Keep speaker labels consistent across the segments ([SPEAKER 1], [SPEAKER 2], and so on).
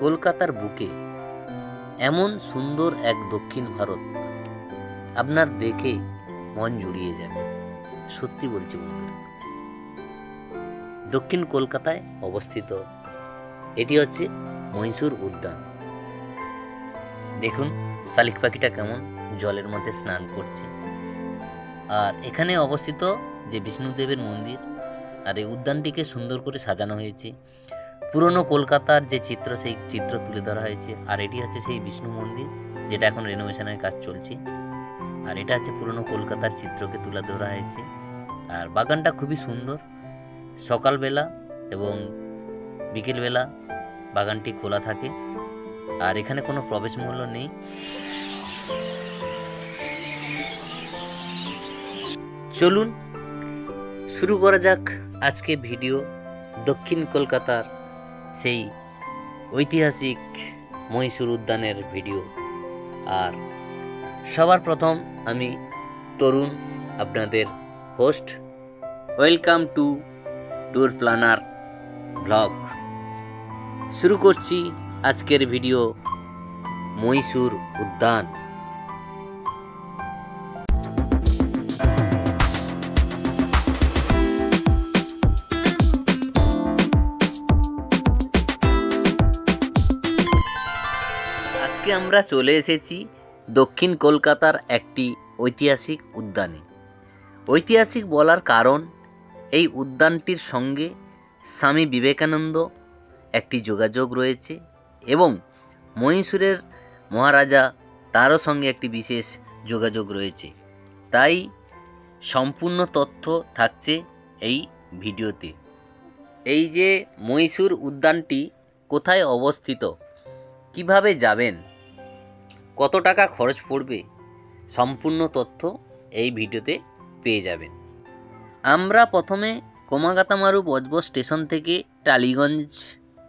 [SPEAKER 1] কলকাতার বুকে এমন সুন্দর এক দক্ষিণ ভারত আপনার দেখে মন জুড়িয়ে যাবে। সত্যি বলছি বন্ধুরা, দক্ষিণ কলকাতায় অবস্থিত এটি হচ্ছে মহীশূর উদ্যান। দেখুন শালিক পাখিটা কেমন জলের মধ্যে স্নান করছে। আর এখানে অবস্থিত যে বিষ্ণুদেবের মন্দির, আর এই উদ্যানটিকে সুন্দর করে সাজানো হয়েছে। পুরনো কলকাতার যে চিত্র, সেই চিত্র তুলে ধরা হয়েছে। আর এটি হচ্ছে সেই বিষ্ণু মন্দির, যেটা এখন রেনোভেশনের কাজ চলছে। আর এটা হচ্ছে পুরনো কলকাতার চিত্রকে তুলে ধরা হয়েছে। আর বাগানটা খুবই সুন্দর। সকালবেলা এবং বিকেলবেলা বাগানটি খোলা থাকে। আর এখানে কোনো প্রবেশ মূল্য নেই। চলুন শুরু করা যাক আজকে ভিডিও দক্ষিণ কলকাতার সেই ঐতিহাসিক মহীশূর উদ্যানের ভিডিও। আর সবার প্রথম আমি তরুণ, আপনাদের host. Welcome to tour planner blog. শুরু করছি আজকের ভিডিও মহীশূর উদ্যান। আজকে আমরা চলে এসেছি দক্ষিণ কলকাতার একটি ঐতিহাসিক উদ্যানে। ঐতিহাসিক বলার কারণ, এই উদ্যানটির সঙ্গে স্বামী বিবেকানন্দ একটি যোগাযোগ রয়েছে এবং মহীশূরের মহারাজা তারও সঙ্গে একটি বিশেষ যোগাযোগ রয়েছে। তাই সম্পূর্ণ তথ্য থাকছে এই ভিডিওতে। এই যে মহীশূর উদ্যানটি কোথায় অবস্থিত, কিভাবে যাবেন, কত টাকা খরচ পড়বে, সম্পূর্ণ তথ্য এই ভিডিওতে পেয়ে যাবেন। আমরা প্রথমে কমাকাতামারু বজবজ স্টেশন থেকে টালিগঞ্জ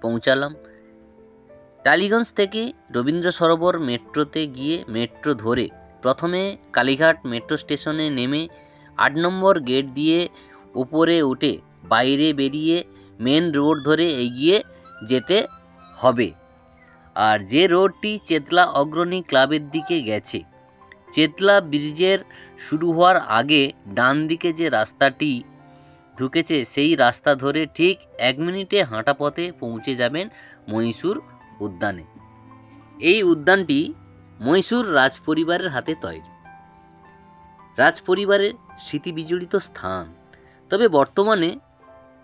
[SPEAKER 1] পৌঁছালাম। টালিগঞ্জ থেকে রবীন্দ্র সরোবর মেট্রোতে গিয়ে মেট্রো ধরে প্রথমে কালীঘাট মেট্রো স্টেশনে নেমে 8 নম্বর গেট দিয়ে উপরে উঠে বাইরে বেরিয়ে মেন রোড ধরে এগিয়ে যেতে হবে। আর যে রোডটি চেতলা অগ্রণী ক্লাবের দিকে গেছে, চেতলা ব্রিজের শুরু হওয়ার আগে ডান দিকে যে রাস্তাটি ঢুকেছে, সেই রাস্তা ধরে ঠিক 1 মিনিটে হাঁটা পথে পৌঁছে যাবেন মহীশূর উদ্যানে। এই উদ্যানটি মহীশূর রাজপরিবারের হাতে তৈরি, রাজপরিবারের স্মৃতিবিজড়িত স্থান। তবে বর্তমানে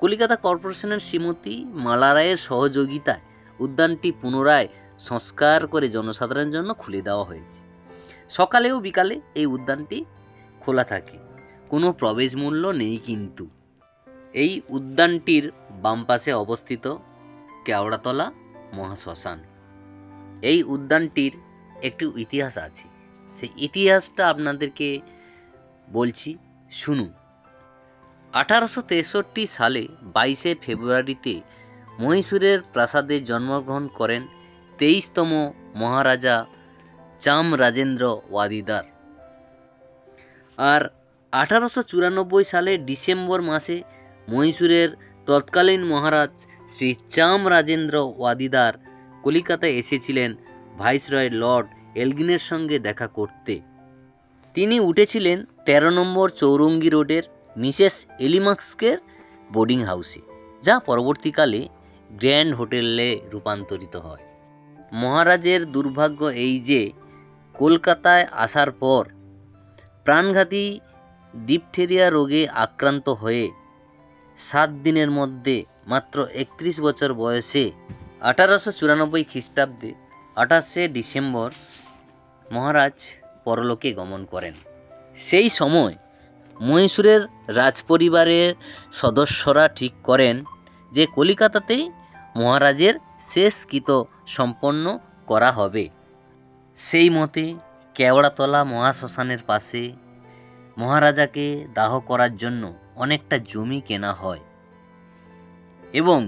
[SPEAKER 1] কলকাতা কর্পোরেশনের শ্রীমতী মালা রায়ের সহযোগিতায় উদ্যানটি পুনরায় সংস্কার করে জনসাধারণের জন্য খুলে দেওয়া হয়েছে। সকালে ও বিকালে এই উদ্যানটি খোলা থাকে, কোনো প্রবেশ মূল্য নেই। কিন্তু এই উদ্যানটির বাম পাশে অবস্থিত কেওড়াতলা মহাশ্মশান। এই উদ্যানটির একটি ইতিহাস আছে, সেই ইতিহাসটা আপনাদেরকে বলছি, শুনুন। 1863 সালে 22শে ফেব্রুয়ারিতে মহীশূরের প্রাসাদে জন্মগ্রহণ করেন 23তম মহারাজা চামরাজেন্দ্র ওয়াদিদার। আর 1894 সালের ডিসেম্বর মাসে মহীশূরের তৎকালীন মহারাজ শ্রী চামরাজেন্দ্র ওয়াদিদার কলিকাতায় এসেছিলেন ভাইসরয় লর্ড এলগিনের সঙ্গে দেখা করতে। তিনি উঠেছিলেন 13 নম্বর চৌরঙ্গি রোডের মিসেস এলিমাক্সকের বোর্ডিং হাউসে, যা পরবর্তীকালে গ্র্যান্ড হোটেলে রূপান্তরিত হয়। মহারাজের দুর্ভাগ্য এই যে কলকাতায় আসার পর প্রাণঘাতী ডিপথেরিয়া রোগে আক্রান্ত হয়ে 7 দিনের মধ্যে মাত্র 31 বছর বয়সে 1894 খ্রিস্টাব্দে 28শে ডিসেম্বর মহারাজ পরলোকে গমন করেন। সেই সময় মহীশূরের রাজপরিবারের সদস্যরা ঠিক করেন যে কলিকাতাতেই মহারাজের শেষকৃত্য সম্পন্ন করা হবে। সেই মতে কেওড়াতলা মহাশ্মশানের পাশে মহারাজাকে দাহ করার জন্য অনেকটা জমি কেনা হয় এবং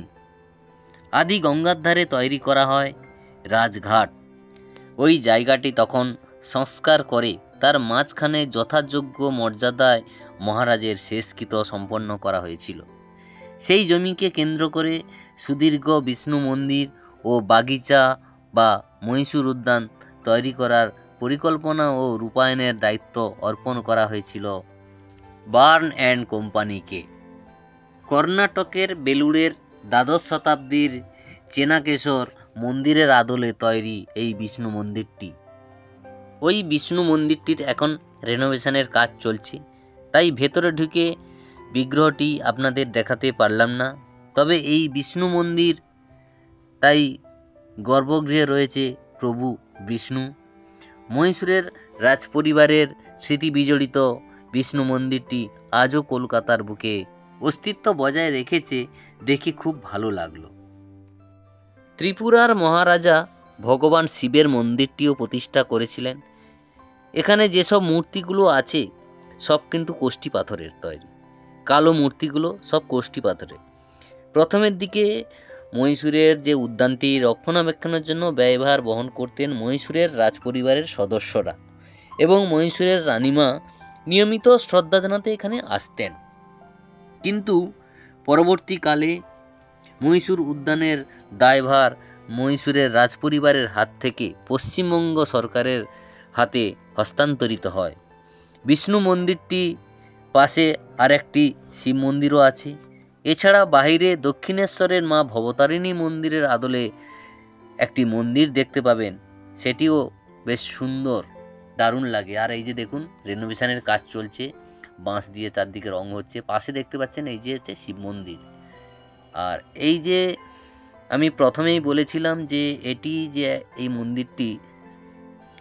[SPEAKER 1] আদি গঙ্গার ধারে তৈরি করা হয় রাজঘাট। ওই জায়গাটি তখন সংস্কার করে তার মাঝখানে যথাযোগ্য মর্যাদায় মহারাজের শেষকৃত্য সম্পন্ন করা হয়েছিল। সেই জমিকে কেন্দ্র করে সুদীর্ঘ বিষ্ণু মন্দির ও ও বাগিচা বা মহীশূর উদ্যান তৈরি করার পরিকল্পনা ও রূপায়ণের দায়িত্ব অর্পণ করা হয়েছিল বার্ন অ্যান্ড কোম্পানিকে। কর্ণাটকের বেলুড়ের দ্বাদশ শতাব্দীর চেনাকেশর মন্দিরের আদলে তৈরি এই বিষ্ণু মন্দিরটি। ওই বিষ্ণু মন্দিরটির এখন রেনোভেশনের কাজ চলছে, তাই ভেতরে ঢুকে বিগ্রহটি আপনাদের দেখাতে পারলাম না। তবে এই বিষ্ণু মন্দির, তাই গর্ভগৃহে রয়েছে প্রভু বিষ্ণু। মহীশূরের রাজপরিবারের স্মৃতি বিজড়িত বিষ্ণু মন্দিরটি আজও কলকাতার বুকে অস্তিত্ব বজায় রেখেছে, দেখে খুব ভালো লাগলো। ত্রিপুরার মহারাজা ভগবান শিবের মন্দিরটিও প্রতিষ্ঠা করেছিলেন। এখানে যেসব মূর্তিগুলো আছে সব কিন্তু কোষ্ঠী পাথরের তৈরি। কালো মূর্তিগুলো সব কোষ্ঠী পাথরের। প্রথমের দিকে মহীশূরের যে উদ্যানটি রক্ষণাবেক্ষণের জন্য ব্যয়ভার বহন করতেন মহীশূরের রাজপরিবারের সদস্যরা, এবং মহীশূরের রানীমা নিয়মিত শ্রদ্ধা জানাতে এখানে আসতেন। কিন্তু পরবর্তীকালে মহীশূর উদ্যানের দায়ভার মহীশূরের রাজপরিবারের হাত থেকে পশ্চিমবঙ্গ সরকারের হাতে হস্তান্তরিত হয়। বিষ্ণু মন্দিরটি পাশে আরেকটি শিব মন্দিরও আছে। এছাড়া বাইরে দক্ষিণেশ্বরের মা ভবতারিণী মন্দিরের আদলে একটি মন্দির দেখতে পাবেন, সেটিও বেশ সুন্দর, দারুণ লাগে। আর এই যে দেখুন রেনোভেশনের কাজ চলছে, বাঁশ দিয়ে চারদিকে রং হচ্ছে। পাশে দেখতে পাচ্ছেন এই যে হচ্ছে শিব মন্দির। আর এই যে আমি প্রথমেই বলেছিলাম যে এটি যে এই মন্দিরটি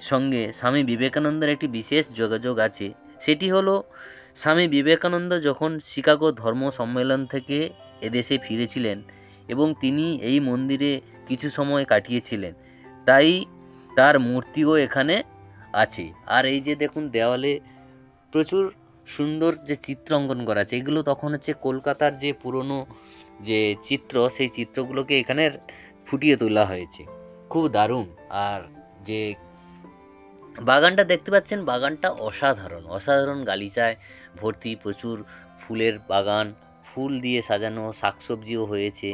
[SPEAKER 1] সঙ্গে স্বামী বিবেকানন্দের একটি বিশেষ যোগাযোগ আছে, সেটি হলো স্বামী বিবেকানন্দ যখন শিকাগো ধর্ম সম্মেলন থেকে এদেশে ফিরেছিলেন এবং তিনি এই মন্দিরে কিছু সময় কাটিয়েছিলেন, তাই তার মূর্তিও এখানে আছে। আর এই যে দেখুন দেওয়ালে প্রচুর সুন্দর যে চিত্র অঙ্কন করা আছে, এগুলো তখন হচ্ছে কলকাতার যে পুরনো যে চিত্র, সেই চিত্রগুলোকে এখানে ফুটিয়ে তোলা হয়েছে, খুব দারুণ। আর যে বাগানটা দেখতে পাচ্ছেন, বাগানটা অসাধারণ অসাধারণ গালিচায় ভর্তি, প্রচুর ফুলের বাগান, ফুল দিয়ে সাজানো, শাকসবজিও হয়েছে।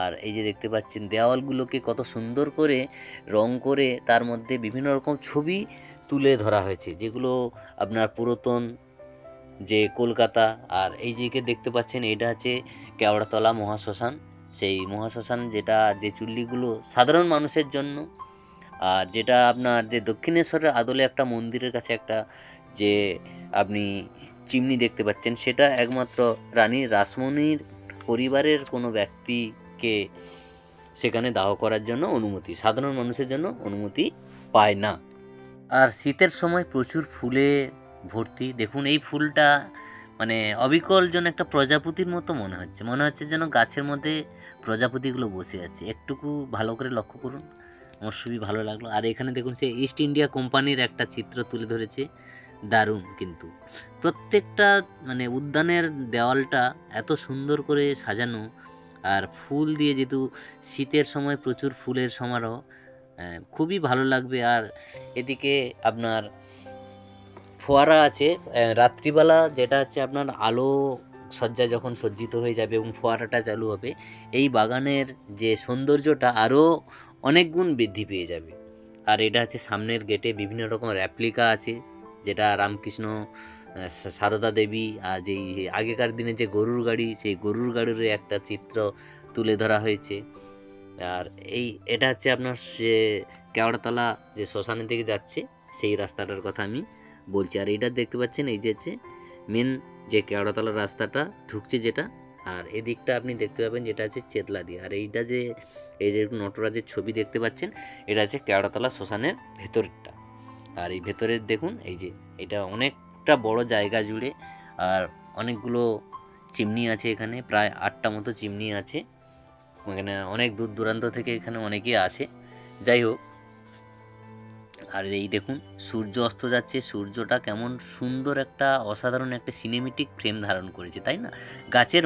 [SPEAKER 1] আর এই যে দেখতে পাচ্ছেন দেওয়ালগুলোকে কত সুন্দর করে রং করে তার মধ্যে বিভিন্ন রকম ছবি তুলে ধরা হয়েছে, যেগুলো আপনার পুরাতন যে কলকাতা। আর এই যে দেখতে পাচ্ছেন এটা হচ্ছে কেওড়াতলা মহাশ্মশান, সেই মহাশ্মশান যেটা যে চুল্লিগুলো সাধারণ মানুষের জন্য, আর যেটা আপনার যে দক্ষিণেশ্বরের আদলে একটা মন্দিরের কাছে একটা যে আপনি চিমনি দেখতে পাচ্ছেন, সেটা একমাত্র রানী রাসমণির পরিবারের কোনো ব্যক্তিকে সেখানে দাহ করার জন্য অনুমতি, সাধারণ মানুষের জন্য অনুমতি পায় না। আর শীতের সময় প্রচুর ফুলে ভর্তি। দেখুন এই ফুলটা মানে অবিকল যেন একটা প্রজাপতির মতো মনে হচ্ছে যেন গাছের মধ্যে প্রজাপতিগুলো বসে আছে। একটুকু ভালো করে লক্ষ্য করুন, আমার খুবই ভালো লাগলো। আর এখানে দেখুন সে ইস্ট ইন্ডিয়া কোম্পানির একটা চিত্র তুলে ধরেছে, দারুণ। কিন্তু প্রত্যেকটা মানে উদ্যানের দেওয়ালটা এত সুন্দর করে সাজানো, আর ফুল দিয়ে, যেহেতু শীতের সময় প্রচুর ফুলের সমারোহ, খুবই ভালো লাগবে। আর এদিকে আপনার ফোয়ারা আছে রাত্রিবেলা, যেটা হচ্ছে আপনার আলো সজ্জা যখন সজ্জিত হয়ে যাবে এবং ফোয়ারাটা চালু হবে, এই বাগানের যে সৌন্দর্যটা আরও অনেক গুণ বৃদ্ধি পেয়ে যাবে। আর এটা হচ্ছে সামনের গেটে বিভিন্ন রকম রেপ্লিকা আছে, যেটা রামকৃষ্ণ, সারদা দেবী, আর যেই আগেকার দিনে যে গরুর গাড়ি, সেই গরুর গাড়ির একটা চিত্র তুলে ধরা হয়েছে। আর এটা হচ্ছে আপনার সে কেওড়াতলা যে শ্মশানের দিকে যাচ্ছে সেই রাস্তাটার কথা আমি বলছি। আর এইটা দেখতে পাচ্ছেন এই যে হচ্ছে মেন যে কেওড়াতলার রাস্তাটা ঢুকছে যেটা, আর এদিকটা আপনি দেখতে পাবেন যেটা আছে চেতলাদি। আর এইটা যে এই যে নটরাজের ছবি দেখতে পাচ্ছেন, এটা হচ্ছে কেওড়াতলা শ্মশানের ভেতরটা। আর এই ভেতরের দেখুন এই যে এটা অনেকটা বড় জায়গা জুড়ে, আর অনেকগুলো চিমনি আছে এখানে, প্রায় 8টা মতো চিমনি আছে। এখানে অনেক দূর দূরান্ত থেকে এখানে অনেকেই আসে। যাই হোক, আর এই দেখুন সূর্য অস্ত যাচ্ছে, সূর্যটা কেমন সুন্দর একটা অসাধারণ একটা সিনেমেটিক ফ্রেম ধারণ করেছে, তাই না? গাছের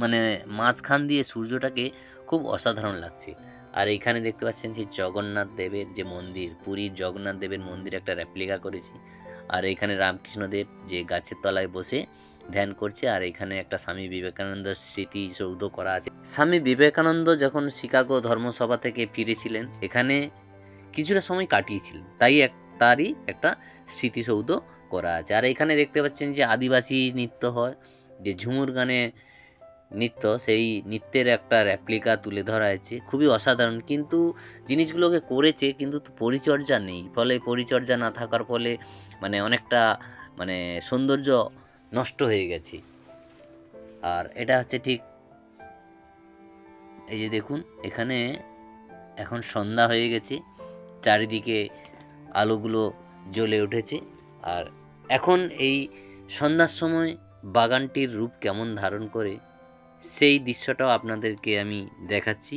[SPEAKER 1] মানে মাঝখান দিয়ে সূর্যটাকে খুব অসাধারণ লাগছে। আর এইখানে দেখতে পাচ্ছেন সেই জগন্নাথ দেবের যে মন্দির, পুরীর জগন্নাথ দেবের মন্দির একটা রেপ্লিকা করেছি। আর এইখানে রামকৃষ্ণদেব যে গাছের তলায় বসে ধ্যান করছে। আর এখানে একটা স্বামী বিবেকানন্দের স্মৃতিসৌধ করা আছে। স্বামী বিবেকানন্দ যখন শিকাগো ধর্মসভা থেকে ফিরেছিলেন এখানে কিছুটা সময় কাটিয়েছিলেন, তাই তারই একটা স্মৃতিসৌধ করা আছে। আর এখানে দেখতে পাচ্ছেন যে আদিবাসী নৃত্য হয়, যে ঝুমুর গানে নৃত্য, সেই নৃত্যের একটা রেপ্লিকা তুলে ধরা হয়েছে, খুবই অসাধারণ। কিন্তু জিনিসগুলোকে করেছে কিন্তু পরিচর্যা নেই, ফলে পরিচর্যা না থাকার ফলে মানে অনেকটা মানে সৌন্দর্য নষ্ট হয়ে গেছে। আর এটা হচ্ছে ঠিক এই যে দেখুন এখানে এখন সন্ধ্যা হয়ে গেছে, চারিদিকে আলোগুলো জ্বলে উঠেছে। আর এখন এই সন্ধ্যার সময় বাগানটির রূপ কেমন ধারণ করে সেই দৃশ্যটাও আপনাদেরকে আমি দেখাচ্ছি।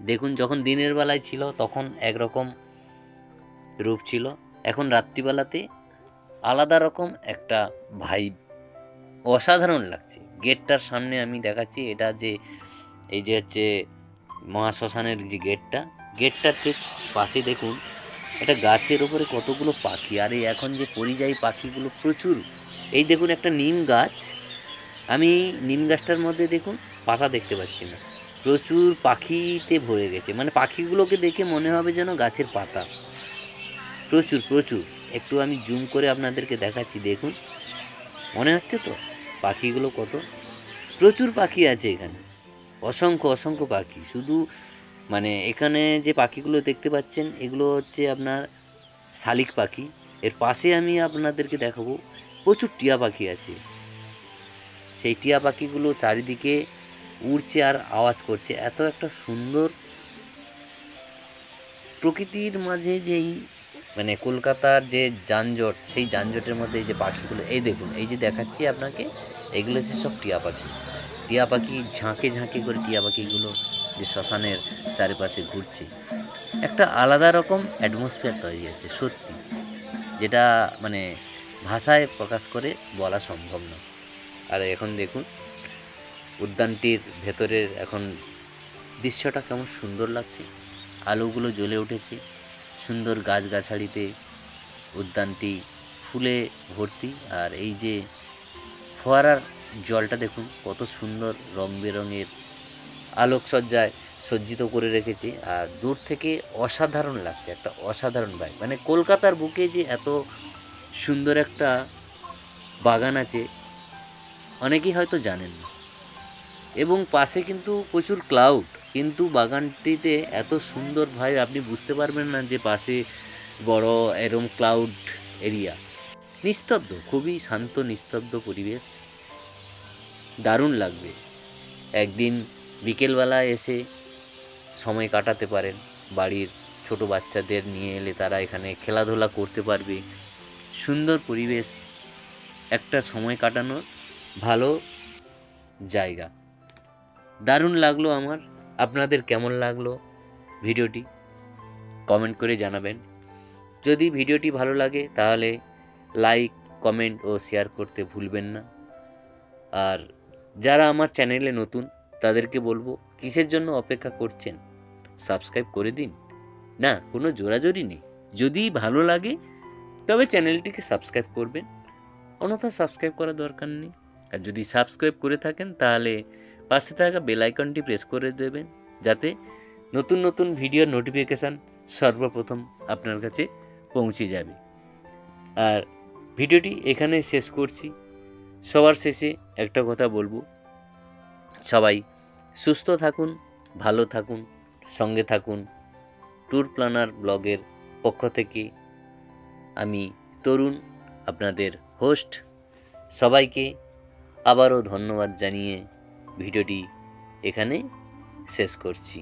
[SPEAKER 1] দেখুন যখন দিনের বেলায় ছিল তখন একরকম রূপ ছিল, এখন রাত্রিবেলাতে আলাদা রকম একটা ভাইব, অসাধারণ লাগছে। গেটটার সামনে আমি দেখাচ্ছি, এটা যে এই যে হচ্ছে মহাশ্মশানের যে গেটটার ঠিক পাশে দেখুন একটা গাছের ওপরে কতগুলো পাখি। আর এই এখন যে পরিযায়ী পাখিগুলো প্রচুর, এই দেখুন একটা নিম গাছ, আমি নিম গাছটার মধ্যে দেখুন পাতা দেখতে পাচ্ছি না, প্রচুর পাখিতে ভরে গেছে, মানে পাখিগুলোকে দেখে মনে হবে যেন গাছের পাতা, প্রচুর প্রচুর। একটু আমি জুম করে আপনাদেরকে দেখাচ্ছি, দেখুন মনে হচ্ছে তো পাখিগুলো কত, প্রচুর পাখি আছে এখানে, অসংখ্য অসংখ্য পাখি। শুধু মানে এখানে যে পাখিগুলো দেখতে পাচ্ছেন এগুলো হচ্ছে আপনার শালিক পাখি। এর পাশে আমি আপনাদেরকে দেখাবো প্রচুর টিয়া পাখি আছে, সেই টিয়া পাখিগুলো চারিদিকে উড়ছে আর আওয়াজ করছে। এত একটা সুন্দর প্রকৃতির মাঝে যেই মানে কলকাতার যে যানজট, সেই যানজটের মধ্যে এই যে পাখিগুলো, এই দেখুন এই যে দেখাচ্ছি আপনাকে, এগুলো হচ্ছে সব টিয়া পাখি। টিয়া পাখি ঝাঁকে ঝাঁকে করে টিয়া পাখিগুলো যে শ্মশানের চারিপাশে ঘুরছে, একটা আলাদা রকম অ্যাটমসফিয়ার তৈরি হচ্ছে সত্যি, যেটা মানে ভাষায় প্রকাশ করে বলা সম্ভব না। আর এখন দেখুন উদ্যানটির ভেতরের এখন দৃশ্যটা কেমন সুন্দর লাগছে, আলোগুলো জ্বলে উঠেছে, সুন্দর গাছগাছালিতে উদ্যানটি ফুলে ভর্তি। আর এই যে ফোয়ারার জলটা দেখুন কত সুন্দর রং বেরঙের আলোকসজ্জায় সজ্জিত করে রেখেছে। আর দূর থেকে অসাধারণ লাগছে, একটা অসাধারণ ভাই, মানে কলকাতার বুকে যে এত সুন্দর একটা বাগান আছে অনেকেই হয়তো জানেন না। এবং পাশে কিন্তু প্রচুর ক্লাউড, কিন্তু বাগানটিতে এত সুন্দর ভাই আপনি বুঝতে পারবেন না যে পাশে বড় এরম ক্লাউড এরিয়া। নিস্তব্ধ, খুবই শান্ত নিস্তব্ধ পরিবেশ, দারুণ লাগবে। একদিন বিকেলবেলায় এসে সময় কাটাতে পারেন, বাড়ির ছোট বাচ্চাদের নিয়ে এলে তারা এখানে খেলাধুলা করতে পারবে, সুন্দর পরিবেশ, একটা সময় কাটানোর ভালো জায়গা। দারুণ লাগলো আমার, আপনাদের কেমন লাগলো ভিডিওটি কমেন্ট করে জানাবেন। যদি ভিডিওটি ভালো লাগে তাহলে লাইক, কমেন্ট ও শেয়ার করতে ভুলবেন না। আর যারা আমার চ্যানেলে নতুন তাদেরকে বলবো কিসের জন্য অপেক্ষা করছেন, সাবস্ক্রাইব করে দিন। না, কোনো জোরাজোরি নেই, যদি ভালো লাগে তবে চ্যানেলটিকে সাবস্ক্রাইব করবেন, অন্যথা সাবস্ক্রাইব করার দরকার নেই। আর যদি সাবস্ক্রাইব করে থাকেন তাহলে পাশে থাকা বেল আইকনটি প্রেস করে দেবেন, যাতে নতুন নতুন ভিডিওর নোটিফিকেশান সর্বপ্রথম আপনার কাছে পৌঁছে যাবে। আর ভিডিওটি এখানে শেষ করছি। সবার শেষে একটা কথা বলবো, সবাই সুস্থ থাকুন, ভালো থাকুন, সঙ্গে থাকুন। ট্যুর প্ল্যানার ব্লগের পক্ষ থেকে আমি তরুণ, আপনাদের হোস্ট। সবাইকে আবারও ধন্যবাদ জানিয়ে ভিডিওটি এখানে শেষ করছি।